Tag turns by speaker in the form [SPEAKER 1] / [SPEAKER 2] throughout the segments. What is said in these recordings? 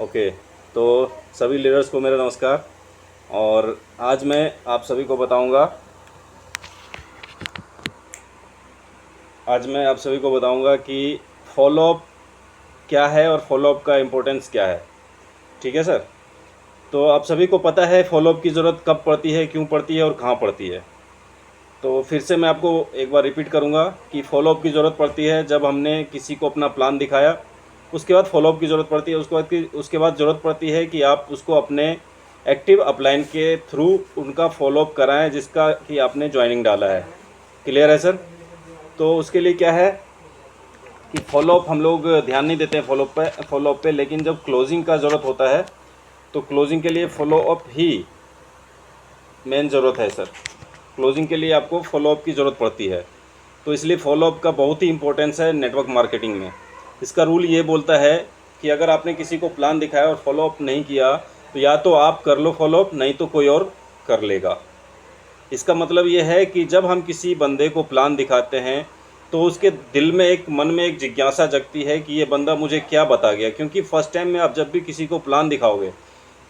[SPEAKER 1] Okay. तो सभी leaders को मेरा नमस्कार। और आज मैं आप सभी को बताऊंगा कि फॉलोअप क्या है और फॉलोअप का इम्पोर्टेंस क्या है। ठीक है सर। तो आप सभी को पता है फॉलोअप की ज़रूरत कब पड़ती है, क्यों पड़ती है और कहाँ पड़ती है। तो फिर से मैं आपको एक बार रिपीट करूँगा कि फॉलोअप की ज़रूरत पड़ती है जब हमने किसी को अपना प्लान दिखाया, उसके बाद फॉलोअप की ज़रूरत पड़ती है। उसके बाद ज़रूरत पड़ती है कि आप उसको अपने एक्टिव अपलाइन के थ्रू उनका फॉलोअप कराएं जिसका कि आपने ज्वाइनिंग डाला है। क्लियर है सर। तो उसके लिए क्या है कि फॉलोअप हम लोग ध्यान नहीं देते हैं फॉलोअप पे, लेकिन जब क्लोजिंग का ज़रूरत होता है तो क्लोजिंग के लिए फॉलोअप ही मेन ज़रूरत है सर। क्लोजिंग के लिए आपको फॉलोअप की ज़रूरत पड़ती है। तो इसलिए फॉलोअप का बहुत ही इम्पोर्टेंस है नेटवर्क मार्केटिंग में। इसका रूल ये बोलता है कि अगर आपने किसी को प्लान दिखाया और फॉलोअप नहीं किया तो या तो आप कर लो फॉलोअप, नहीं तो कोई और कर लेगा। इसका मतलब ये है कि जब हम किसी बंदे को प्लान दिखाते हैं तो उसके दिल में मन में एक जिज्ञासा जगती है कि ये बंदा मुझे क्या बता गया, क्योंकि फ़र्स्ट टाइम में आप जब भी किसी को प्लान दिखाओगे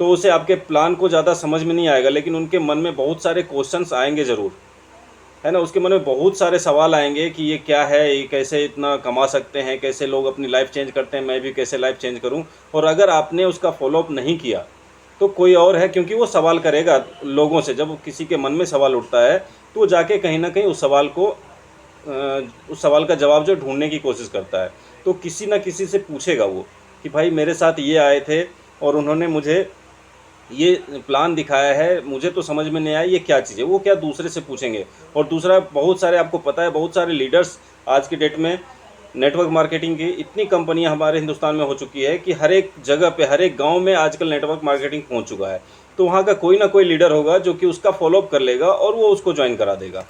[SPEAKER 1] तो उसे आपके प्लान को ज़्यादा समझ में नहीं आएगा, लेकिन उनके मन में बहुत सारे क्वेश्चंस आएंगे ज़रूर, है ना। उसके मन में बहुत सारे सवाल आएंगे कि ये क्या है, ये कैसे इतना कमा सकते हैं, कैसे लोग अपनी लाइफ चेंज करते हैं, मैं भी कैसे लाइफ चेंज करूं। और अगर आपने उसका फॉलोअप नहीं किया तो कोई और है, क्योंकि वो सवाल करेगा लोगों से। जब किसी के मन में सवाल उठता है तो वो जाके कहीं ना कहीं उस सवाल का जवाब जो ढूंढने की कोशिश करता है। तो किसी ना किसी से पूछेगा वो कि भाई मेरे साथ ये आए थे और उन्होंने मुझे ये प्लान दिखाया है, मुझे तो समझ में नहीं आया ये क्या चीज़ है। वो क्या दूसरे से पूछेंगे। और दूसरा, बहुत सारे आपको पता है, बहुत सारे लीडर्स आज की डेट में नेटवर्क मार्केटिंग की इतनी कंपनियां हमारे हिंदुस्तान में हो चुकी है कि हर एक जगह पे, हर एक गांव में आजकल नेटवर्क मार्केटिंग पहुंच चुका है। तो वहाँ का कोई ना कोई लीडर होगा जो कि उसका फॉलोअप कर लेगा और वो उसको ज्वाइन करा देगा।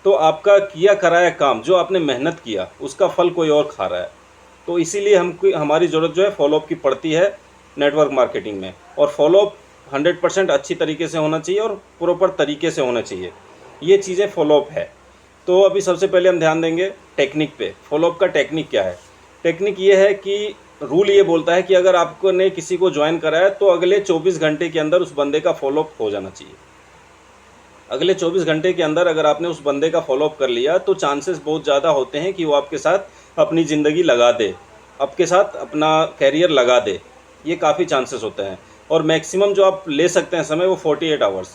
[SPEAKER 1] तो आपका किया कराया काम, जो आपने मेहनत किया, उसका फल कोई और खा रहा है। तो इसीलिए हमारी ज़रूरत जो है फॉलोअप की पड़ती है नेटवर्क मार्केटिंग में। और फॉलोअप 100% अच्छी तरीके से होना चाहिए और प्रॉपर तरीके से होना चाहिए। ये चीज़ें फॉलोअप है। तो अभी सबसे पहले हम ध्यान देंगे टेक्निक पे। फॉलोअप का टेक्निक क्या है। टेक्निक ये है कि रूल ये बोलता है कि अगर आपको ने किसी को ज्वाइन कराया तो अगले 24 घंटे के अंदर उस बंदे का फॉलोअप हो जाना चाहिए। अगले 24 घंटे के अंदर अगर आपने उस बंदे का फॉलोअप कर लिया तो चांसेस बहुत ज़्यादा होते हैं कि वो आपके साथ अपनी ज़िंदगी लगा दे, आपके साथ अपना कैरियर लगा दे। ये काफ़ी चांसेस होते हैं। और मैक्सिमम जो आप ले सकते हैं समय, वो 48 आवर्स।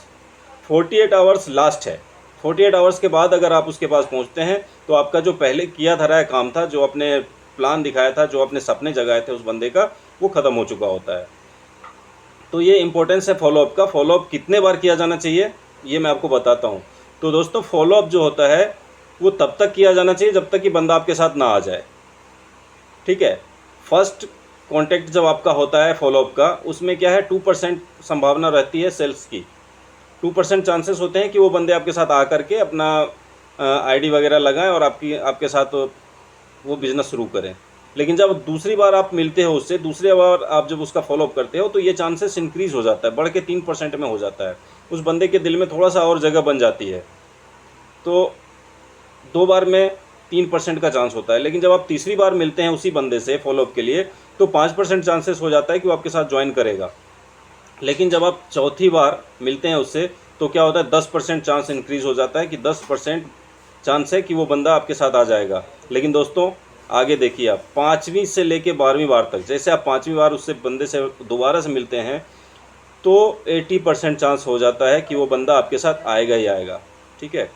[SPEAKER 1] 48 आवर्स लास्ट है। 48 आवर्स के बाद अगर आप उसके पास पहुंचते हैं तो आपका जो पहले किया धराया काम था, जो आपने प्लान दिखाया था, जो आपने सपने जगाए थे उस बंदे का, वो ख़त्म हो चुका होता है। तो ये इंपॉर्टेंस है फॉलोअप का। फॉलोअप कितने बार किया जाना चाहिए ये मैं आपको बताता हूँ। तो दोस्तों, फॉलोअप जो होता है वो तब तक किया जाना चाहिए जब तक कि बंदा आपके साथ ना आ जाए। ठीक है। फर्स्ट कांटेक्ट जब आपका होता है फॉलोअप का, उसमें क्या है, 2% संभावना रहती है सेल्स की। 2% चांसेस होते हैं कि वो बंदे आपके साथ आकर के अपना आईडी वगैरह लगाएं और आपके साथ वो बिज़नेस शुरू करें। लेकिन जब दूसरी बार आप मिलते हो उससे, दूसरी बार आप जब उसका फॉलोअप करते हो तो ये चांसेस इंक्रीज़ हो जाता है, बढ़ के 3% में हो जाता है। उस बंदे के दिल में थोड़ा सा और जगह बन जाती है। तो 2 बार में 3% का चांस होता है। लेकिन जब आप तीसरी बार मिलते हैं उसी बंदे से फॉलोअप के लिए तो 5% चांसेस हो जाता है कि वो आपके साथ ज्वाइन करेगा। लेकिन जब आप चौथी बार मिलते हैं उससे तो क्या होता है, 10% चांस इंक्रीज़ हो जाता है कि 10% चांस है कि वो बंदा आपके साथ आ जाएगा। लेकिन दोस्तों, आगे देखिए, आप 5वीं से लेके 12वीं बार तक, जैसे आप 5वीं बार उससे बंदे से दोबारा से मिलते हैं तो 80% चांस हो जाता है कि वो बंदा आपके साथ आएगा ही आएगा। ठीक है।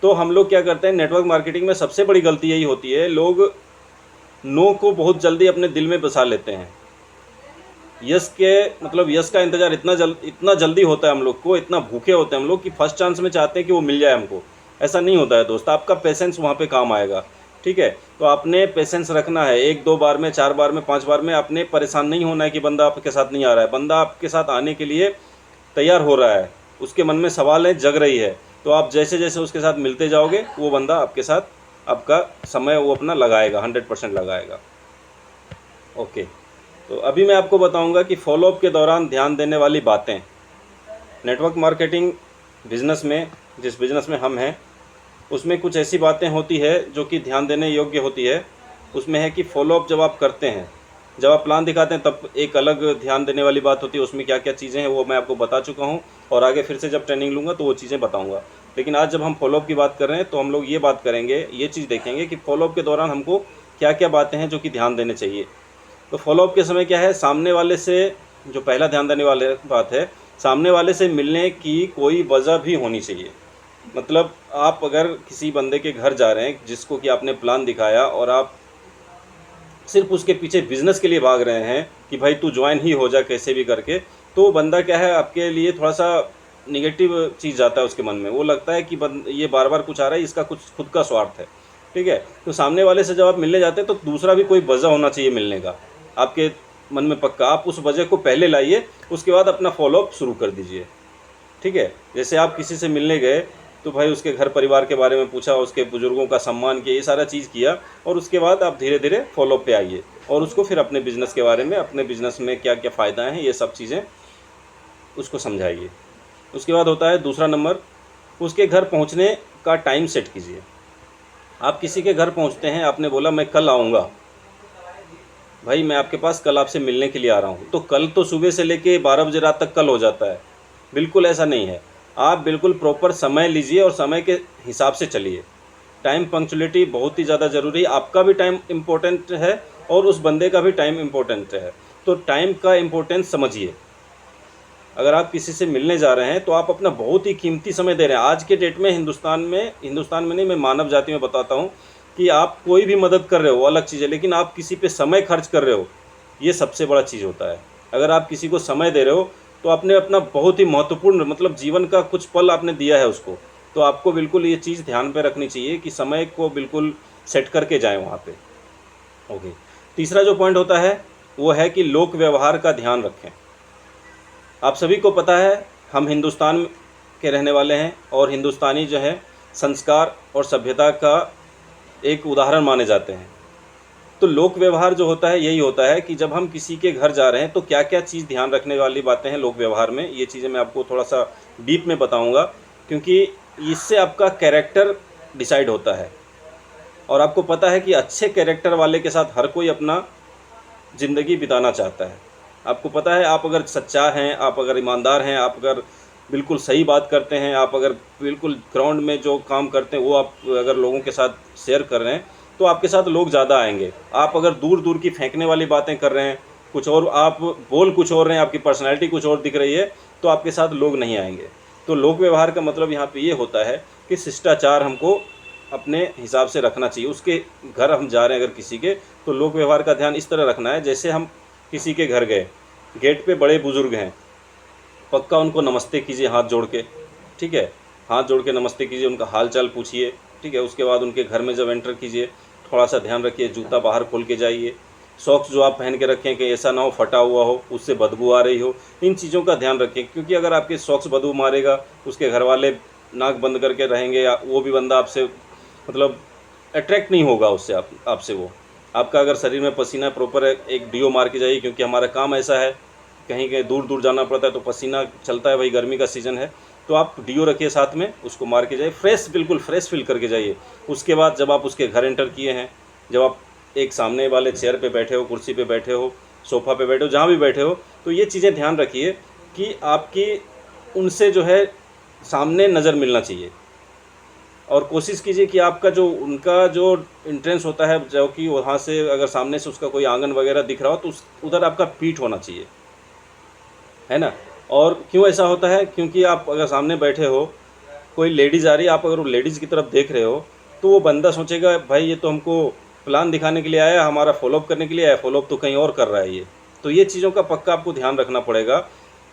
[SPEAKER 1] तो हम लोग क्या करते हैं, नेटवर्क मार्केटिंग में सबसे बड़ी गलती यही होती है, लोग नो को बहुत जल्दी अपने दिल में बसा लेते हैं। यस के मतलब यस का इंतज़ार इतना जल्दी होता है हम लोग को, इतना भूखे होते हैं हम लोग कि फर्स्ट चांस में चाहते हैं कि वो मिल जाए हमको। ऐसा नहीं होता है दोस्त, आपका पेशेंस वहाँ पे काम आएगा। ठीक है। तो आपने पेशेंस रखना है। 1-2 बार में, 4 बार में, 5 बार में आपने परेशान नहीं होना है कि बंदा आपके साथ नहीं आ रहा है। बंदा आपके साथ आने के लिए तैयार हो रहा है, उसके मन में सवाल है, जग रही है। तो आप जैसे जैसे उसके साथ मिलते जाओगे वो बंदा आपके साथ आपका समय वो अपना लगाएगा, 100% लगाएगा। ओके। तो अभी मैं आपको बताऊंगा कि फॉलोअप के दौरान ध्यान देने वाली बातें। नेटवर्क मार्केटिंग बिज़नेस में, जिस बिज़नेस में हम हैं, उसमें कुछ ऐसी बातें होती है जो कि ध्यान देने योग्य होती है। उसमें है कि फॉलोअप जब आप करते हैं जब आप प्लान दिखाते हैं तब एक अलग ध्यान देने वाली बात होती है, उसमें क्या क्या चीज़ें हैं वो मैं आपको बता चुका हूँ, और आगे फिर से जब ट्रेनिंग लूँगा तो वो चीज़ें बताऊँगा। लेकिन आज जब हम फॉलोअप की बात कर रहे हैं तो हम लोग ये बात करेंगे, ये चीज़ देखेंगे कि फॉलोअप के दौरान हमको क्या क्या बातें हैं जो कि ध्यान देने चाहिए। तो फॉलोअप के समय क्या है, सामने वाले से जो पहला ध्यान देने वाले बात है, सामने वाले से मिलने की कोई वजह भी होनी चाहिए। मतलब आप अगर किसी बंदे के घर जा रहे हैं जिसको कि आपने प्लान दिखाया और आप सिर्फ उसके पीछे बिजनेस के लिए भाग रहे हैं कि भाई तू ज्वाइन ही हो जा कैसे भी करके, तो वो बंदा क्या है आपके लिए थोड़ा सा निगेटिव चीज़ जाता है उसके मन में। वो लगता है कि ये बार बार कुछ आ रहा है, इसका कुछ खुद का स्वार्थ है। ठीक है, तो सामने वाले से जब आप मिलने जाते हैं तो दूसरा भी कोई वजह होना चाहिए मिलने का आपके मन में पक्का। आप उस वजह को पहले लाइए, उसके बाद अपना फॉलोअप शुरू कर दीजिए। ठीक है, जैसे आप किसी से मिलने गए तो भाई उसके घर परिवार के बारे में पूछा, उसके बुज़ुर्गों का सम्मान किया, ये सारा चीज़ किया, और उसके बाद आप धीरे धीरे फॉलोअप पे आइए और उसको फिर अपने बिज़नेस के बारे में, अपने बिज़नेस में क्या क्या फ़ायदा हैं, ये सब चीज़ें उसको समझाइए। उसके बाद होता है दूसरा नंबर, उसके घर पहुंचने का टाइम सेट कीजिए। आप किसी के घर पहुंचते हैं, आपने बोला मैं कल आऊँगा, भाई मैं आपके पास कल आपसे मिलने के लिए आ रहा हूँ, तो कल तो सुबह से लेके 12 बजे रात तक कल हो जाता है। बिल्कुल ऐसा नहीं है। आप बिल्कुल प्रॉपर समय लीजिए और समय के हिसाब से चलिए। टाइम पंक्चुअलिटी बहुत ही ज़्यादा ज़रूरी है। आपका भी टाइम इम्पोर्टेंट है और उस बंदे का भी टाइम इम्पोर्टेंट है, तो टाइम का इम्पोर्टेंस समझिए। अगर आप किसी से मिलने जा रहे हैं तो आप अपना बहुत ही कीमती समय दे रहे हैं। आज के डेट में हिंदुस्तान में नहीं, मैं मानव जाति में बताता हूँ कि आप कोई भी मदद कर रहे हो वो अलग चीज़ है, लेकिन आप किसी पे समय खर्च कर रहे हो, ये सबसे बड़ा चीज़ होता है। अगर आप किसी को समय दे रहे हो तो आपने अपना बहुत ही महत्वपूर्ण, मतलब जीवन का कुछ पल आपने दिया है उसको, तो आपको बिल्कुल ये चीज़ ध्यान पे रखनी चाहिए कि समय को बिल्कुल सेट करके जाएं वहाँ पे। ओके, तीसरा जो पॉइंट होता है वो है कि लोक व्यवहार का ध्यान रखें। आप सभी को पता है हम हिंदुस्तान के रहने वाले हैं, और हिंदुस्तानी जो है संस्कार और सभ्यता का एक उदाहरण माने जाते हैं। तो लोक व्यवहार जो होता है यही होता है कि जब हम किसी के घर जा रहे हैं तो क्या क्या चीज़ ध्यान रखने वाली बातें हैं लोक व्यवहार में, ये चीज़ें मैं आपको थोड़ा सा डीप में बताऊंगा, क्योंकि इससे आपका कैरेक्टर डिसाइड होता है। और आपको पता है कि अच्छे कैरेक्टर वाले के साथ हर कोई अपना ज़िंदगी बिताना चाहता है। आपको पता है, आप अगर सच्चा हैं, आप अगर ईमानदार हैं, आप अगर बिल्कुल सही बात करते हैं, आप अगर बिल्कुल ग्राउंड में जो काम करते हैं वो आप अगर लोगों के साथ शेयर कर रहे हैं तो आपके साथ लोग ज़्यादा आएंगे। आप अगर दूर दूर की फेंकने वाली बातें कर रहे हैं, कुछ और आप बोल कुछ और रहे हैं, आपकी पर्सनैलिटी कुछ और दिख रही है, तो आपके साथ लोग नहीं आएंगे। तो लोक व्यवहार का मतलब यहाँ पे ये होता है कि शिष्टाचार हमको अपने हिसाब से रखना चाहिए। उसके घर हम जा रहे हैं अगर किसी के, तो लोक व्यवहार का ध्यान इस तरह रखना है, जैसे हम किसी के घर गए, गेट पे बड़े बुज़ुर्ग हैं, पक्का उनको नमस्ते कीजिए हाथ जोड़ के। ठीक है, हाथ जोड़ के नमस्ते कीजिए, उनका हाल चाल पूछिए। ठीक है, उसके बाद उनके घर में जब एंटर कीजिए थोड़ा सा ध्यान रखिए, जूता बाहर खोल के जाइए। सॉक्स जो आप पहन के रखें कि ऐसा ना हो फटा हुआ हो, उससे बदबू आ रही हो, इन चीज़ों का ध्यान रखें, क्योंकि अगर आपके सॉक्स बदबू मारेगा, उसके घर वाले नाक बंद करके रहेंगे, या वो भी बंदा आपसे मतलब अट्रैक्ट नहीं होगा उससे, आपसे वो आपका अगर शरीर में पसीना प्रॉपर है, एक डीओ मार के जाइए, क्योंकि हमारा काम ऐसा है, कहीं कहीं दूर दूर जाना पड़ता है तो पसीना चलता है, भाई गर्मी का सीज़न है, तो आप डीओ रखिए साथ में, उसको मार के जाइए, फ्रेश बिल्कुल फ्रेश फील करके जाइए। उसके बाद जब आप उसके घर एंटर किए हैं, जब आप एक सामने वाले चेयर पे बैठे हो, कुर्सी पे बैठे हो, सोफ़ा पे बैठे हो, जहाँ भी बैठे हो, तो ये चीज़ें ध्यान रखिए कि आपकी उनसे जो है सामने नज़र मिलना चाहिए। और कोशिश कीजिए कि आपका जो उनका जो एंट्रेंस होता है, जो कि वहाँ से अगर सामने से उसका कोई आंगन वगैरह दिख रहा हो तो उस उधर आपका पीठ होना चाहिए, है ना। और क्यों ऐसा होता है, क्योंकि आप अगर सामने बैठे हो, कोई लेडीज़ आ रही है, आप अगर वो लेडीज़ की तरफ देख रहे हो, तो वो बंदा सोचेगा भाई ये तो हमको प्लान दिखाने के लिए आया, हमारा फॉलोअप करने के लिए आया, फॉलोअप तो कहीं और कर रहा है ये। तो ये चीज़ों का पक्का आपको ध्यान रखना पड़ेगा।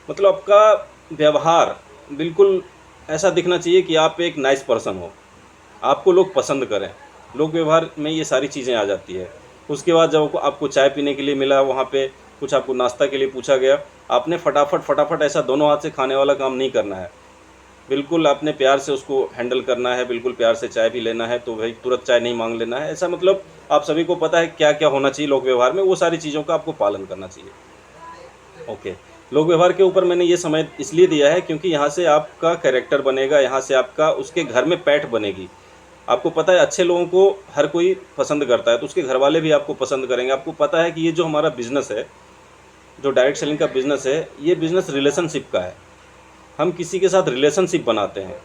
[SPEAKER 1] मतलब आपका व्यवहार बिल्कुल ऐसा दिखना चाहिए कि आप एक नाइस पर्सन हो, आपको लोग पसंद करें। लोक व्यवहार में ये सारी चीज़ें आ जाती है। उसके बाद जब आपको चाय पीने के लिए मिला, वहाँ पे कुछ आपको नाश्ता के लिए पूछा गया, आपने फटाफट ऐसा दोनों हाथ से खाने वाला काम नहीं करना है। बिल्कुल आपने प्यार से उसको हैंडल करना है, बिल्कुल प्यार से चाय भी लेना है, तो भाई तुरंत चाय नहीं मांग लेना है। ऐसा मतलब आप सभी को पता है क्या क्या होना चाहिए लोक व्यवहार में, वो सारी चीज़ों का आपको पालन करना चाहिए। ओके, लोक व्यवहार के ऊपर मैंने ये समय इसलिए दिया है क्योंकि यहाँ से आपका कैरेक्टर बनेगा, यहाँ से आपका उसके घर में पैठ बनेगी। आपको पता है अच्छे लोगों को हर कोई पसंद करता है, तो उसके घर वाले भी आपको पसंद करेंगे। आपको पता है कि ये जो हमारा बिज़नेस है, जो डायरेक्ट सेलिंग का बिज़नेस है, ये बिज़नेस रिलेशनशिप का है। हम किसी के साथ रिलेशनशिप बनाते हैं।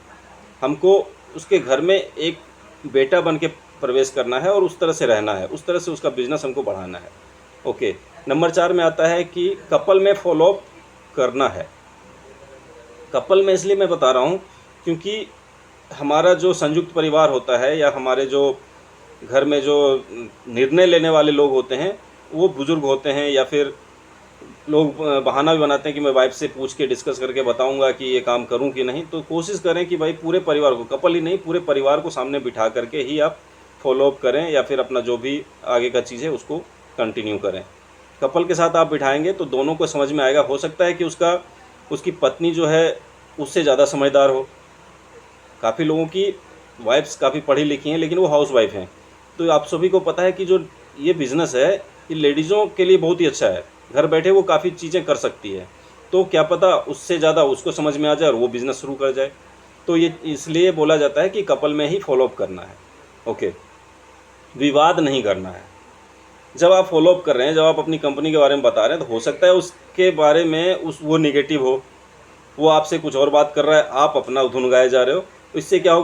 [SPEAKER 1] हमको उसके घर में एक बेटा बन के प्रवेश करना है और उस तरह से रहना है, उस तरह से उसका बिज़नेस हमको बढ़ाना है। ओके, नंबर 4 में आता है कि कपल में फ़ॉलो अप करना है। कपल में इसलिए मैं बता रहा हूँ क्योंकि हमारा जो संयुक्त परिवार होता है या हमारे जो घर में जो निर्णय लेने वाले लोग होते हैं, वो बुज़ुर्ग होते हैं या फिर लोग बहाना भी बनाते हैं कि मैं वाइफ़ से पूछ के डिस्कस करके बताऊँगा कि ये काम करूँ कि नहीं। तो कोशिश करें कि भाई पूरे परिवार को, कपल ही नहीं पूरे परिवार को सामने बिठा करके ही आप फ़ॉलो अप करें या फिर अपना जो भी आगे का चीज़ है उसको कंटिन्यू करें। कपल के साथ आप बिठाएँगे तो दोनों को समझ में आएगा। हो सकता है कि उसकी पत्नी जो है उससे ज़्यादा समझदार हो। काफ़ी लोगों की वाइफ़्स काफ़ी पढ़ी लिखी हैं लेकिन वो हाउसवाइफ़ हैं। तो आप सभी को पता है कि जो ये बिज़नेस है, ये लेडीज़ों के लिए बहुत ही अच्छा है। घर बैठे वो काफ़ी चीज़ें कर सकती है। तो क्या पता उससे ज़्यादा उसको समझ में आ जाए और वो बिज़नेस शुरू कर जाए। तो ये इसलिए बोला जाता है कि कपल में ही फ़ॉलो अप करना है। ओके, विवाद नहीं करना है। जब आप फ़ॉलो अप कर रहे हैं, जब आप अपनी कंपनी के बारे में बता रहे हैं, तो हो सकता है उसके बारे में वो नेगेटिव हो, वो आपसे कुछ और बात कर रहा है, आप अपना धुन गाए जा रहे हो। तो इससे क्या होगा